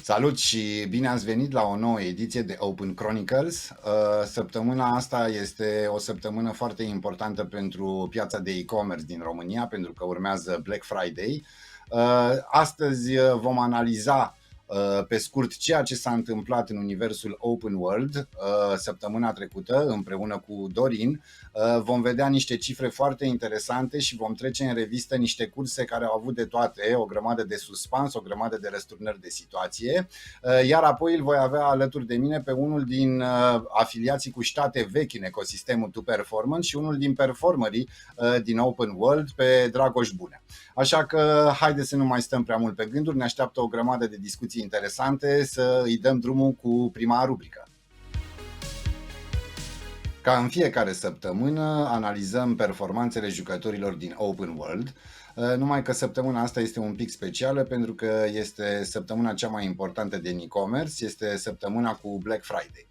Salut și bine ați venit la o nouă ediție de Open Chronicles. Săptămâna asta este o săptămână foarte importantă pentru piața de e-commerce din România, pentru că urmează Black Friday. Astăzi vom analiza pe scurt ceea ce s-a întâmplat în universul Open World săptămâna trecută împreună cu Dorin. Vom vedea niște cifre foarte interesante și vom trece în revistă niște curse care au avut de toate, o grămadă de suspans, o grămadă de răsturnări de situație, iar apoi îl voi avea alături de mine pe unul din afiliații cu state vechi în ecosistemul To Performance și unul din performerii din Open World, pe Dragoș Bunea. Așa că haideți să nu mai stăm prea mult pe gânduri, ne așteaptă o grămadă de discuții interesante, să îi dăm drumul cu prima rubrică. Ca în fiecare săptămână analizăm performanțele jucătorilor din Open World, numai că săptămâna asta este un pic specială pentru că este săptămâna cea mai importantă din e-commerce, este săptămâna cu Black Friday.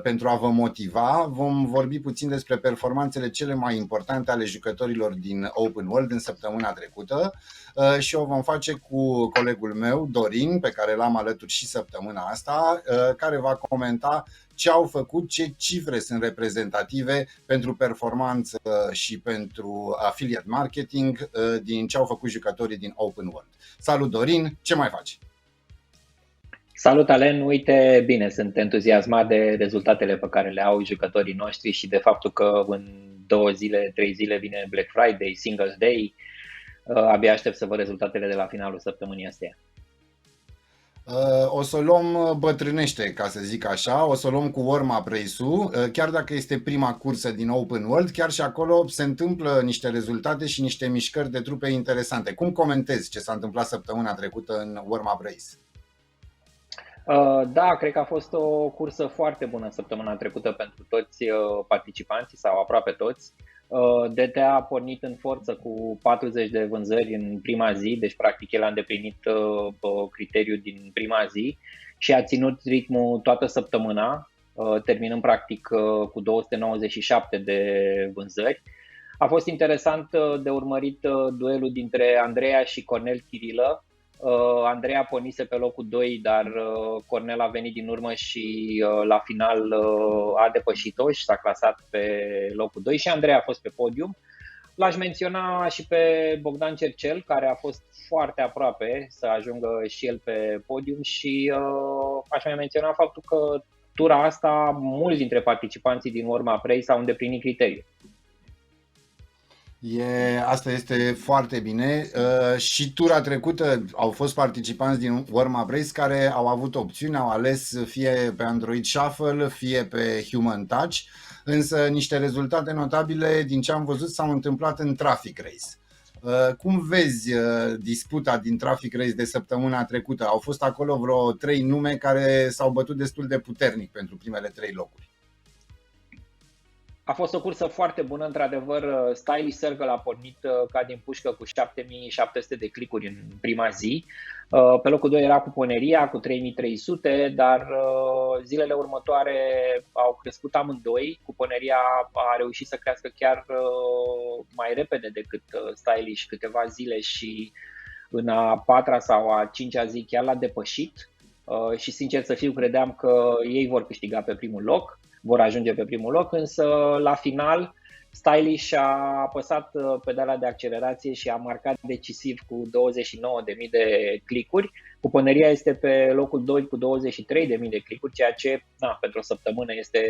Pentru a vă motiva, vom vorbi puțin despre performanțele cele mai importante ale jucătorilor din Open World în săptămâna trecută și o vom face cu colegul meu, Dorin, pe care l-am alături și săptămâna asta, care va comenta ce au făcut, ce cifre sunt reprezentative pentru performanță și pentru affiliate marketing din ce au făcut jucătorii din Open World. Salut, Dorin, ce mai faci? Salut, Alen! Uite, bine, sunt entuziasmat de rezultatele pe care le au jucătorii noștri și de faptul că în 2 zile, 3 zile vine Black Friday, Singles Day. Abia aștept să văd rezultatele de la finalul săptămânii astea. O să o luăm bătrânește, ca să zic așa, o să o luăm cu warm-up race-ul, chiar dacă este prima cursă din Open World, chiar și acolo se întâmplă niște rezultate și niște mișcări de trupe interesante. Cum comentezi ce s-a întâmplat săptămâna trecută în warm-up race? Da, cred că a fost o cursă foarte bună săptămâna trecută pentru toți participanții sau aproape toți. DTA a pornit în forță cu 40 de vânzări în prima zi, deci practic el a îndeplinit criteriul din prima zi și a ținut ritmul toată săptămâna, terminând practic cu 297 de vânzări. A fost interesant de urmărit duelul dintre Andreea și Cornel Chirilă. Andreea pornise pe locul 2, dar Cornel a venit din urmă și la final a depășit-o și s-a clasat pe locul 2 și Andreea a fost pe podium. L-aș menționa și pe Bogdan Cercel, care a fost foarte aproape să ajungă și el pe podium și aș mai menționa faptul că tura asta mulți dintre participanții din warm-up race au îndeplinit criteriul. Asta este foarte bine. Și tura trecută au fost participanți din warm-up race care au avut opțiuni, au ales fie pe Android Shuffle, fie pe Human Touch, însă niște rezultate notabile din ce am văzut s-au întâmplat în Traffic Race. Cum vezi disputa din Traffic Race de săptămâna trecută? Au fost acolo vreo 3 nume care s-au bătut destul de puternic pentru primele 3 locuri. A fost o cursă foarte bună, într-adevăr. Stylish Circle a pornit ca din pușcă cu 7700 de clicuri în prima zi. Pe locul 2 era Cuponeria cu 3300, dar zilele următoare au crescut amândoi. Cuponeria a reușit să crească chiar mai repede decât Stylish câteva zile și în a 4-a sau a 5-a zi chiar l-a depășit și sincer să fiu credeam că ei vor câștiga pe primul loc. Vor ajunge pe primul loc, însă la final Stylish a apăsat pedala de accelerație și a marcat decisiv cu 29.000 de clicuri. Cuponeria este pe locul 2 cu 23.000 de clicuri, ceea ce pentru o săptămână este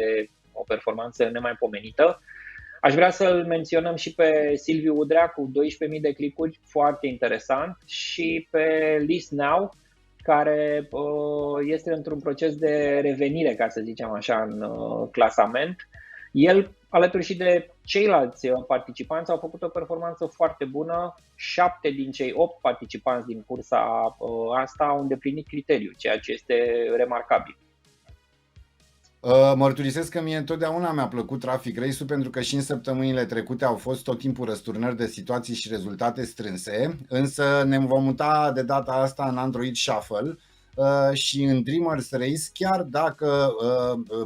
o performanță nemaipomenită. Aș vrea să-l menționăm și pe Silviu Udrea cu 12.000 de clicuri, foarte interesant, și pe List Now, care este într-un proces de revenire, ca să zicem așa, în clasament. El, alături și de ceilalți participanți, au făcut o performanță foarte bună. 7 din cei 8 participanți din cursa asta au îndeplinit criteriul, ceea ce este remarcabil. Mărturisesc că mie întotdeauna mi-a plăcut Traffic Race-ul pentru că și în săptămânile trecute au fost tot timpul răsturnări de situații și rezultate strânse, însă ne vom muta de data asta în Android Shuffle, și în Dreamers Race, chiar dacă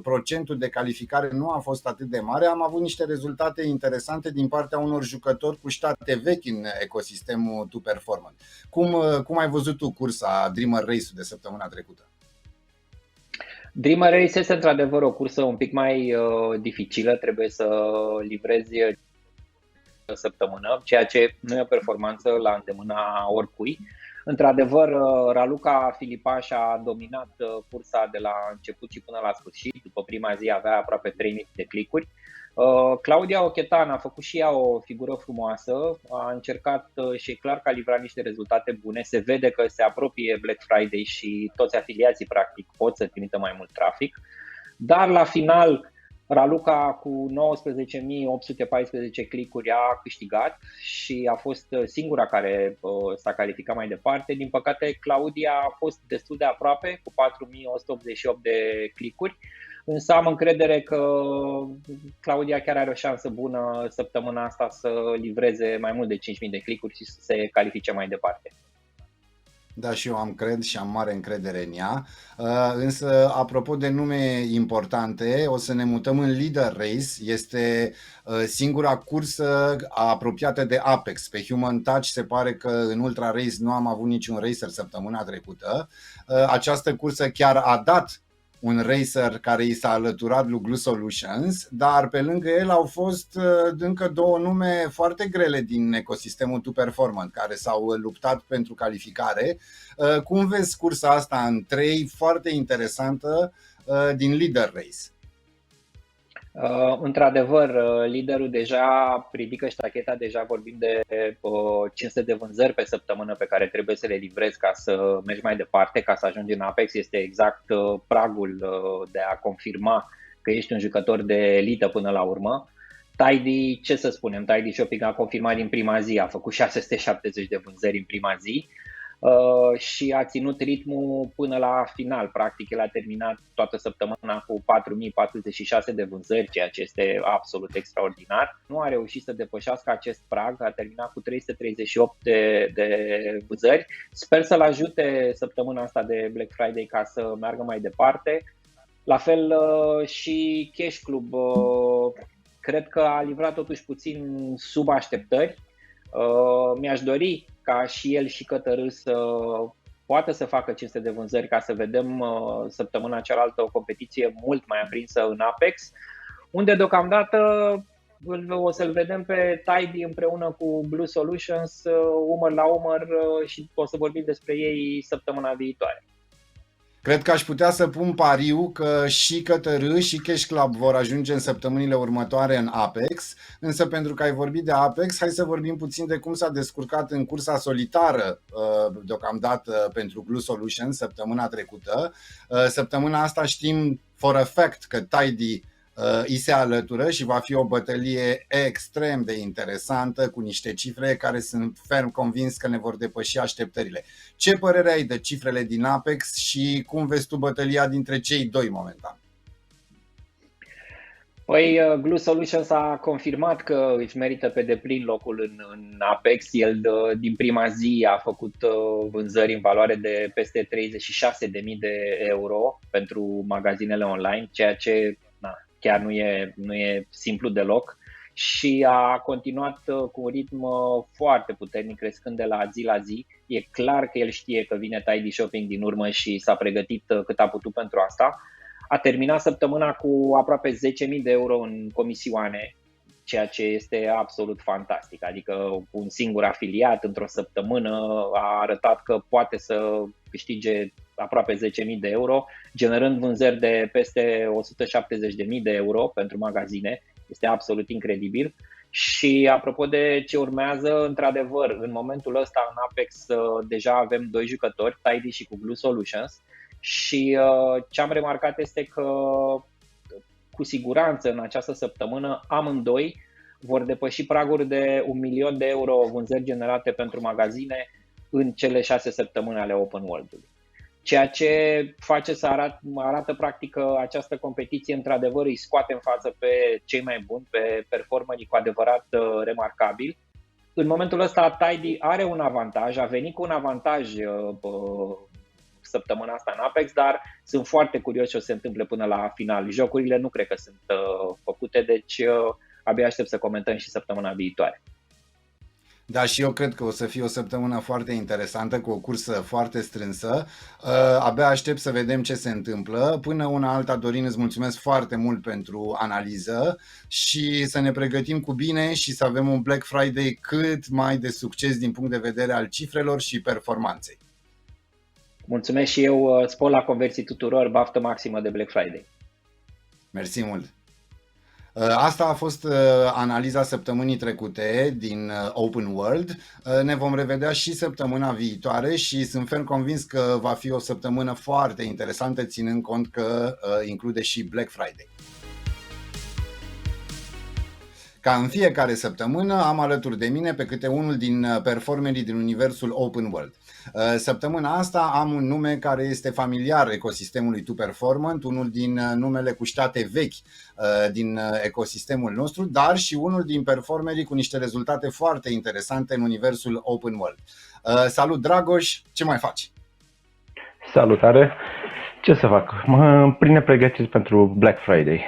procentul de calificare nu a fost atât de mare, am avut niște rezultate interesante din partea unor jucători cu state vechi în ecosistemul To Performance. Cum ai văzut tu cursa Dreamer Race-ul de săptămâna trecută? Dreamer Race este într-adevăr o cursă un pic mai dificilă, trebuie să livrezi săptămână, ceea ce nu e o performanță la îndemâna oricui. Într-adevăr, Raluca Filipaș a dominat cursa de la început și până la sfârșit. După prima zi avea aproape 3000 de clicuri. Claudia Ochetan a făcut și ea o figură frumoasă, a încercat și e clar că a livrat niște rezultate bune. Se vede că se apropie Black Friday și toți afiliații practic pot să trimită mai mult trafic. Dar la final Raluca cu 19.814 clicuri a câștigat și a fost singura care s-a calificat mai departe. Din păcate, Claudia a fost destul de aproape, cu 4.188 de clicuri, însă am încredere că Claudia chiar are o șansă bună săptămâna asta să livreze mai mult de 5.000 de clicuri și să se califice mai departe. Da, și eu am mare încredere în ea. Însă, apropo de nume importante, o să ne mutăm în Leader Race. Este singura cursă apropiată de Apex. Pe Human Touch se pare că în Ultra Race nu am avut niciun racer săptămâna trecută. Această cursă chiar a dat un racer care i s-a alăturat lui Glue Solutions, dar pe lângă el au fost încă două nume foarte grele din ecosistemul To Performance care s-au luptat pentru calificare. Cum vezi cursa asta în trei, foarte interesantă, din Leader Race? Într-adevăr, liderul deja ridică ștacheta, deja vorbim de 500 de vânzări pe săptămână pe care trebuie să le livrezi ca să mergi mai departe, ca să ajungi în Apex. Este exact pragul de a confirma că ești un jucător de elită până la urmă. Tidy, ce să spunem, Tidy Shopping a confirmat din prima zi, a făcut 670 de vânzări în prima zi. Și a ținut ritmul până la final. Practic, el a terminat toată săptămâna cu 4046 de vânzări, ceea ce este absolut extraordinar. Nu a reușit să depășească acest prag, a terminat cu 338 de vânzări. Sper să-l ajute săptămâna asta de Black Friday ca să meargă mai departe. La fel și Cash Club, cred că a livrat totuși puțin sub așteptări. Mi-aș dori ca și el și Cătărâ să poată să facă 500 de vânzări ca să vedem săptămâna cealaltă o competiție mult mai aprinsă în Apex, unde deocamdată o să-l vedem pe Tidy împreună cu Blue Solutions umăr la umăr și o să vorbim despre ei săptămâna viitoare. Cred că aș putea să pun pariu că și Cătărâ și Cash Club vor ajunge în săptămânile următoare în Apex, însă pentru că ai vorbit de Apex, hai să vorbim puțin de cum s-a descurcat în cursa solitară deocamdată pentru Glue Solutions săptămâna trecută. Săptămâna asta știm for a fact că Tidy îi se alătură și va fi o bătălie extrem de interesantă cu niște cifre care sunt ferm convins că ne vor depăși așteptările. Ce părere ai de cifrele din Apex și cum vezi tu bătălia dintre cei doi momentan? Păi, Glue Solutions a confirmat că își merită pe deplin locul în Apex. El din prima zi a făcut vânzări în valoare de peste 36.000 de euro pentru magazinele online, ceea ce chiar nu e simplu deloc, și a continuat cu un ritm foarte puternic, crescând de la zi la zi. E clar că el știe că vine Tidy Shopping din urmă și s-a pregătit cât a putut pentru asta. A terminat săptămâna cu aproape 10.000 de euro în comisioane, ceea ce este absolut fantastic. Adică un singur afiliat într-o săptămână a arătat că poate să câștige aproape 10.000 de euro, generând vânzări de peste 170.000 de euro pentru magazine. Este absolut incredibil. Și apropo de ce urmează, într-adevăr, în momentul ăsta în Apex deja avem doi jucători, Tidy și cu Glue Solutions, și ce am remarcat este că cu siguranță în această săptămână amândoi vor depăși praguri de 1.000.000 de euro vânzări generate pentru magazine în cele 6 săptămâni ale Open World-ului. Ceea ce face să arată practic că această competiție într-adevăr îi scoate în față pe cei mai buni, pe performerii cu adevărat remarcabili. În momentul ăsta Tidy are un avantaj, a venit cu un avantaj săptămâna asta în Apex, dar sunt foarte curios ce o se întâmple până la final. Jocurile nu cred că sunt făcute, deci abia aștept să comentăm și săptămâna viitoare. Da, și eu cred că o să fie o săptămână foarte interesantă, cu o cursă foarte strânsă. Abia aștept să vedem ce se întâmplă. Până una alta, Dorin, îți mulțumesc foarte mult pentru analiză și să ne pregătim cu bine și să avem un Black Friday cât mai de succes din punct de vedere al cifrelor și performanței. Mulțumesc și eu, spor la conversii tuturor, baftă maximă de Black Friday. Mersi mult! Asta a fost analiza săptămânii trecute din Open World. Ne vom revedea și săptămâna viitoare și sunt ferm convins că va fi o săptămână foarte interesantă, ținând cont că include și Black Friday. Ca în fiecare săptămână am alături de mine pe câte unul din performerii din universul Open World. Săptămâna asta am un nume care este familiar ecosistemului Tu Performant, unul din numele cu state vechi din ecosistemul nostru, dar și unul din performerii cu niște rezultate foarte interesante în universul Open World. Salut, Dragoș, ce mai faci? Salutare! Ce să fac? Mă prinde pregătiri pentru Black Friday.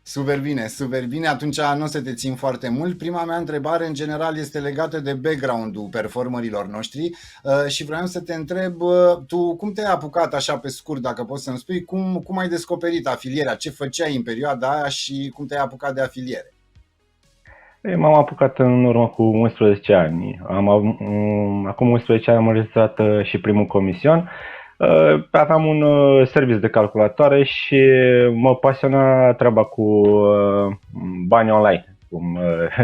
Super bine, super bine. Atunci nu o să te țin foarte mult. Prima mea întrebare în general este legată de background-ul performerilor noștri și vreau să te întreb, tu cum te-ai apucat așa pe scurt, dacă poți să-mi spui, cum ai descoperit afilierea, ce făceai în perioada aia și cum te-ai apucat de afiliere? M-am apucat în urmă cu 11 ani. Acum 11 ani am înregistrat și primul comision. Aveam un serviciu de calculatoare și mă pasiona treaba cu bani online, cum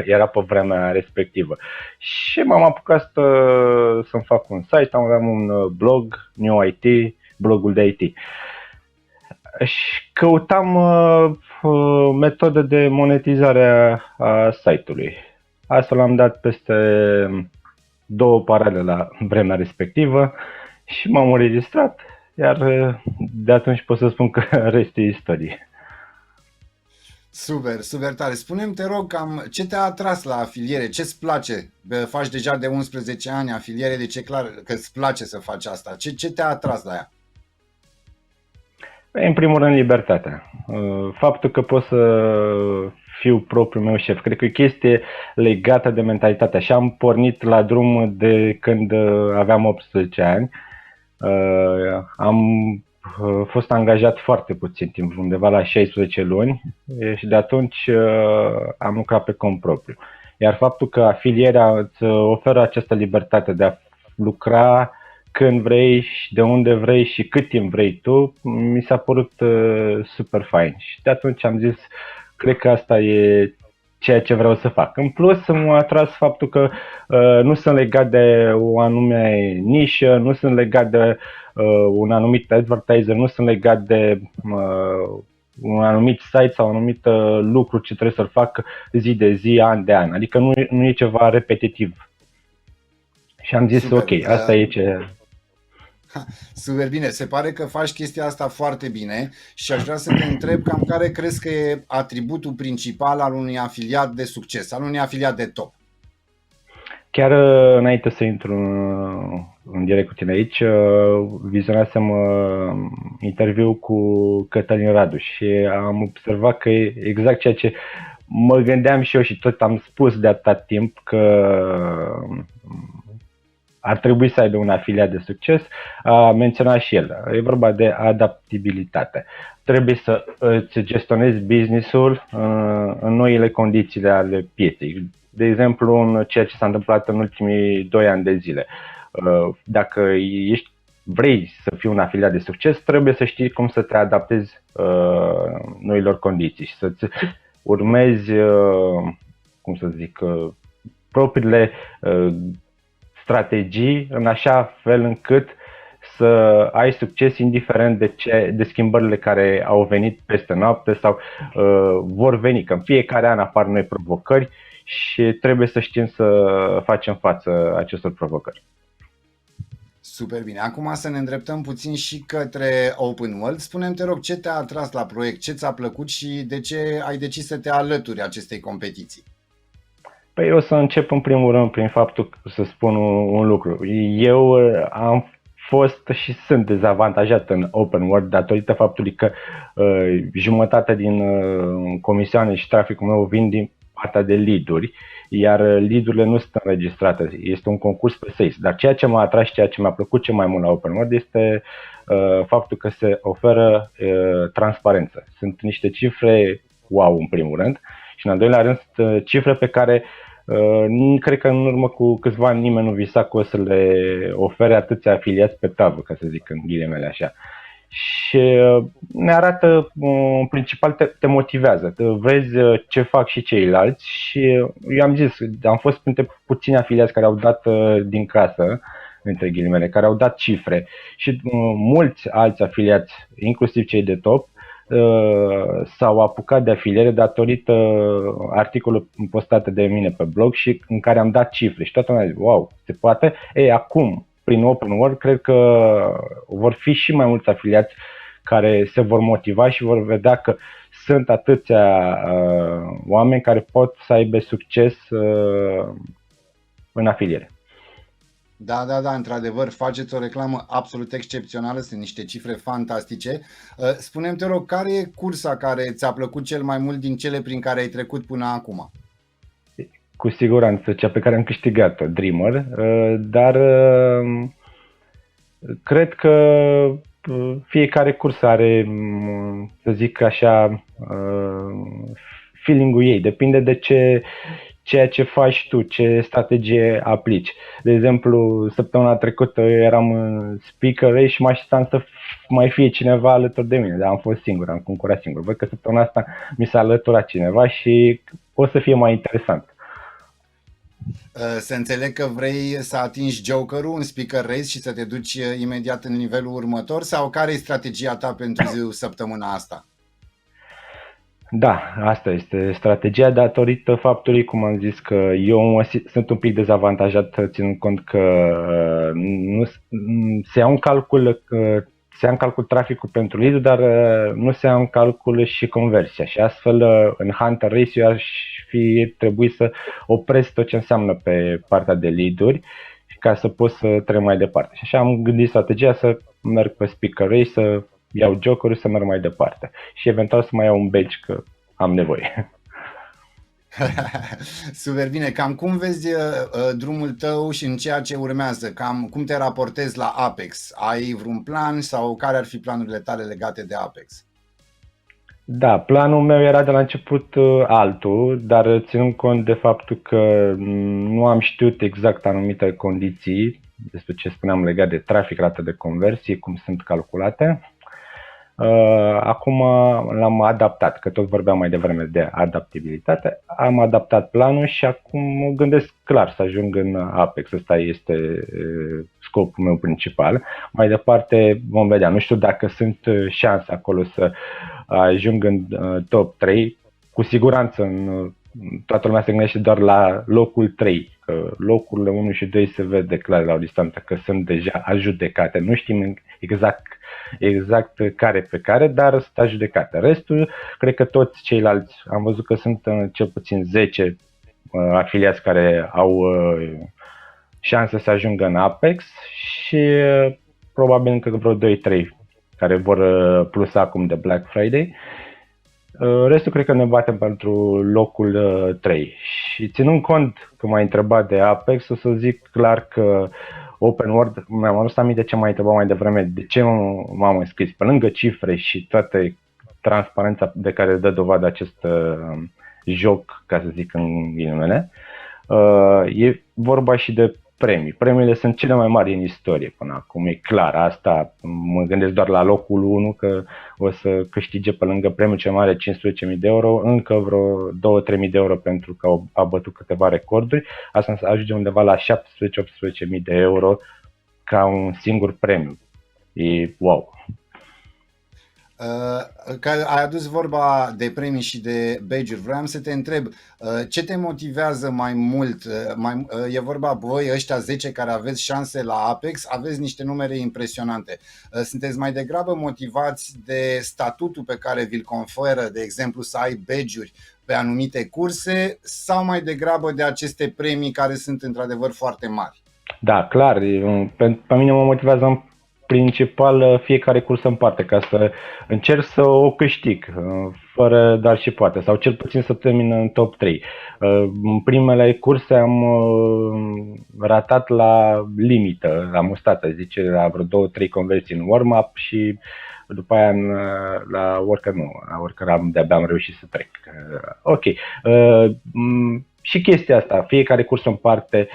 era pe vremea respectivă. Și m-am apucat să-mi fac un site, aveam un blog, New IT, blogul de IT. Și căutam metode de monetizare a site-ului. Astfel am dat peste 2 paralele la vremea respectivă și m-am înregistrat, iar de atunci pot să spun că restul e istorie. Super, super tare. Spune-mi, te rog, cam ce te-a atras la afiliere? Ce-ți place? Faci deja de 11 ani afiliere, deci e clar că îți place să faci asta. Ce te-a atras la ea? În primul rând, libertatea. Faptul că pot să fiu propriul meu șef. Cred că e o chestie legată de mentalitatea. Și am pornit la drum de când aveam 18 ani. Am fost angajat foarte puțin timp, undeva la 16 luni și de atunci am lucrat pe cont propriu. Iar faptul că afilierea îți oferă această libertate de a lucra când vrei și de unde vrei și cât timp vrei tu, mi s-a părut super fain. Și de atunci am zis, cred că asta e ceea ce vreau să fac. În plus, m-a atras faptul că nu sunt legat de o anume nișă, nu sunt legat de un anumit advertiser, nu sunt legat de un anumit site sau un anumit lucru ce trebuie să-l fac zi de zi, an de an. Adică nu e ceva repetitiv. Și am zis, super, ok, asta e ce... Super bine, se pare că faci chestia asta foarte bine și aș vrea să te întreb cam care crezi că e atributul principal al unui afiliat de succes, al unui afiliat de top. Chiar înainte să intru în direct cu tine aici, vizionasem interviul cu Cătălin Radu și am observat că e exact ceea ce mă gândeam și eu și tot am spus de atâta timp, că ar trebui să aibă un afiliat de succes. A menționat și el. E vorba de adaptabilitate. Trebuie să îți gestionezi business-ul în noile condiții ale pieței. De exemplu, în ceea ce s-a întâmplat în ultimii 2 ani de zile. Dacă vrei să fii un afiliat de succes, trebuie să știi cum să te adaptezi noilor condiții și să-ți urmezi, cum să zic, propriile strategii în așa fel încât să ai succes indiferent de schimbările care au venit peste noapte sau vor veni, că în fiecare an apar noi provocări și trebuie să știm să facem față acestor provocări. Super bine. Acum să ne îndreptăm puțin și către Open World. Spune-mi, te rog, ce te-a atras la proiect, ce ți-a plăcut și de ce ai decis să te alături acestei competiții? Păi o să încep în primul rând prin faptul să spun un lucru. Eu am fost și sunt dezavantajat în open world datorită faptului că jumătate din comisioane și traficul meu vin din partea de lead-uri, iar lead-urile nu sunt înregistrate. Este un concurs pe sales. Dar ceea ce m-a atras și ceea ce mi-a plăcut cel mai mult la open world este faptul că se oferă transparență. Sunt niște cifre wow în primul rând și în al doilea rând sunt cifre pe care cred că în urmă cu câțiva ani nimeni nu visa că o să le ofere atâția afiliați pe tavă, ca să zic în ghilimele așa. Și ne arată, în principal te motivează, vezi ce fac și ceilalți și eu am zis, am fost printre puțini afiliați care au dat din casă, între ghilimele, care au dat cifre și mulți alți afiliați, inclusiv cei de top, s-au apucat de afiliere datorită articolului postat de mine pe blog și în care am dat cifre și toată lumea zice, wow, se poate? Ei, acum, prin Open World, cred că vor fi și mai mulți afiliați care se vor motiva și vor vedea că sunt atâția oameni care pot să aibă succes în afiliere. Da, într-adevăr, faceți o reclamă absolut excepțională, sunt niște cifre fantastice. Spune-mi, te rog, care e cursa care ți-a plăcut cel mai mult din cele prin care ai trecut până acum? Cu siguranță cea pe care am câștigat-o, Dreamer, dar cred că fiecare cursă are, să zic așa, feeling-ul ei, depinde de ceea ce faci tu, ce strategie aplici. De exemplu, săptămâna trecută eram în speaker race și mă așteptam să mai fie cineva alături de mine, dar am fost singur, am concurat singur. Văd că săptămâna asta mi s-a alăturat cineva și o să fie mai interesant. Să înțeleg că vrei să atingi Joker-ul în speaker race și să te duci imediat în nivelul următor sau care e strategia ta pentru săptămâna asta? Da, asta este strategia datorită faptului, cum am zis, că eu sunt un pic dezavantajat ținând cont că nu se ia în calcul traficul pentru lead, dar nu se ia în calcul și conversia și astfel în Hunter Race eu aș fi trebuit să opresc tot ce înseamnă pe partea de lead-uri ca să pot să trec mai departe. Și așa am gândit strategia să merg pe speaker race, să iau joker-ul, să merg mai departe și eventual să mai iau un badge că am nevoie. Super bine. Cam cum vezi drumul tău și în ceea ce urmează? Cam cum te raportezi la Apex? Ai vreun plan sau care ar fi planurile tale legate de Apex? Da, planul meu era de la început altul, dar ținând cont de faptul că nu am știut exact anumite condiții despre ce spuneam legat de trafic, rată de conversie, cum sunt calculate. Acum l-am adaptat, că tot vorbeam mai devreme de adaptabilitate. Am adaptat planul și acum mă gândesc clar să ajung în Apex. Ăsta este scopul meu principal. Mai departe vom vedea. Nu știu dacă sunt șanse acolo să ajung în top 3. Cu siguranță toată lumea se gândește doar la locul 3. Că locurile 1 și 2 se vede clar la o distanță că sunt deja adjudecate. Nu știm exact care pe care, dar sunt adjudecate. Restul, cred că toți ceilalți, am văzut că sunt cel puțin 10 afiliați care au șanse să ajungă în Apex și probabil încă vreo 2-3 care vor plusa acum de Black Friday. Restul cred că ne batem pentru locul 3 și ținând cont că m-ai întrebat de Apex, o să zic clar că Open World, mi-am adus aminte de ce m-ai întrebat mai devreme, de ce m-am înscris, pe lângă cifre și toată transparența de care dă dovadă acest joc, ca să zic în ghilimele, e vorba și de premii. Premiile sunt cele mai mari în istorie până acum, e clar. Asta mă gândesc doar la locul 1, că o să câștige pe lângă premiul cel mare 15.000 de euro, încă vreo 2-3.000 de euro pentru că a bătut câteva recorduri. Asta ajunge undeva la 17-18.000 de euro ca un singur premiu. E wow! Că ai adus vorba de premii și de badge-uri, vreau să te întreb ce te motivează mai mult? E vorba, voi ăștia 10 care aveți șanse la Apex, aveți niște numere impresionante. Sunteți mai degrabă motivați de statutul pe care vi-l conferă, de exemplu să ai badge-uri pe anumite curse sau mai degrabă de aceste premii care sunt într-adevăr foarte mari? Da, clar, pe mine mă motivează principal fiecare cursă în parte, ca să încerc să o câștig, fără dar și poate, sau cel puțin să termin în top 3. În primele curse am ratat la limită, la mustață, zice, la vreo 2-3 conversii în warm-up și după aia la worker nu, la worker de-abia am reușit să trec. Ok. Și chestia asta, fiecare curs în parte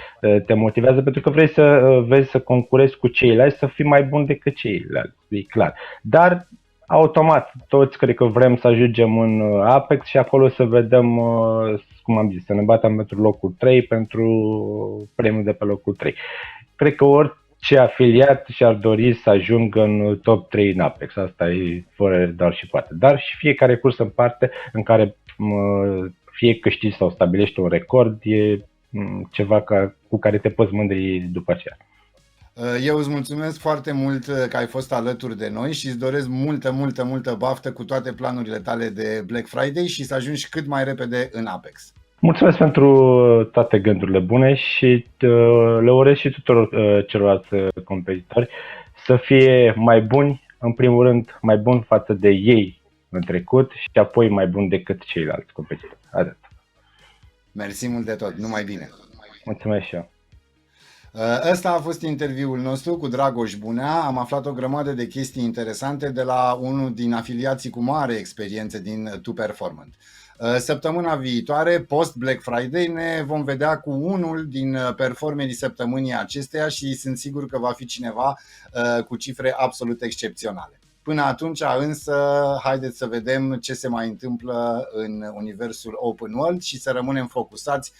te motivează pentru că vrei să vezi să concurezi cu ceilalți, să fii mai bun decât ceilalți, e clar. Dar automat, toți cred că vrem să ajungem în Apex și acolo să vedem, cum am zis, să ne batem pentru locul 3, pentru premiul de pe locul 3. Cred că orice afiliat și-ar dori să ajungă în top 3 în Apex, asta e fără doar și poate. Dar și fiecare curs în parte în care fie câștigi sau stabilești un record, e ceva cu care te poți mândri după aceea. Eu îți mulțumesc foarte mult că ai fost alături de noi și îți doresc multă baftă cu toate planurile tale de Black Friday și să ajungi cât mai repede în Apex. Mulțumesc pentru toate gândurile bune și le urez și tuturor celorlalți competitori să fie mai buni, în primul rând mai buni față de ei în trecut și apoi mai bun decât ceilalți competitori. Atât. Mersi mult de tot, numai bine. Mulțumesc și eu. Ăsta a fost interviul nostru cu Dragoș Bunea. Am aflat o grămadă de chestii interesante de la unul din afiliații cu mare experiență din Tu Performant. Săptămâna viitoare, post Black Friday, ne vom vedea cu unul din performerii săptămânii acesteia și sunt sigur că va fi cineva cu cifre absolut excepționale. Până atunci însă, haideți să vedem ce se mai întâmplă în universul Open World și să rămânem focusați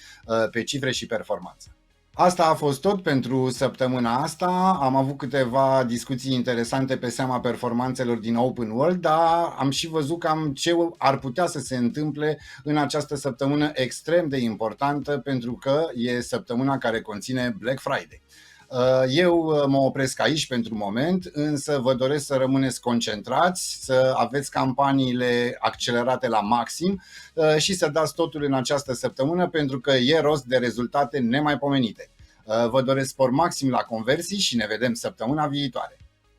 pe cifre și performanță. Asta a fost tot pentru săptămâna asta. Am avut câteva discuții interesante pe seama performanțelor din Open World, dar am și văzut cam ce ar putea să se întâmple în această săptămână extrem de importantă, pentru că e săptămâna care conține Black Friday. Eu mă opresc aici pentru moment, însă vă doresc să rămâneți concentrați, să aveți campaniile accelerate la maxim și să dați totul în această săptămână, pentru că e rost de rezultate nemaipomenite. Vă doresc spor maxim la conversii și ne vedem săptămâna viitoare.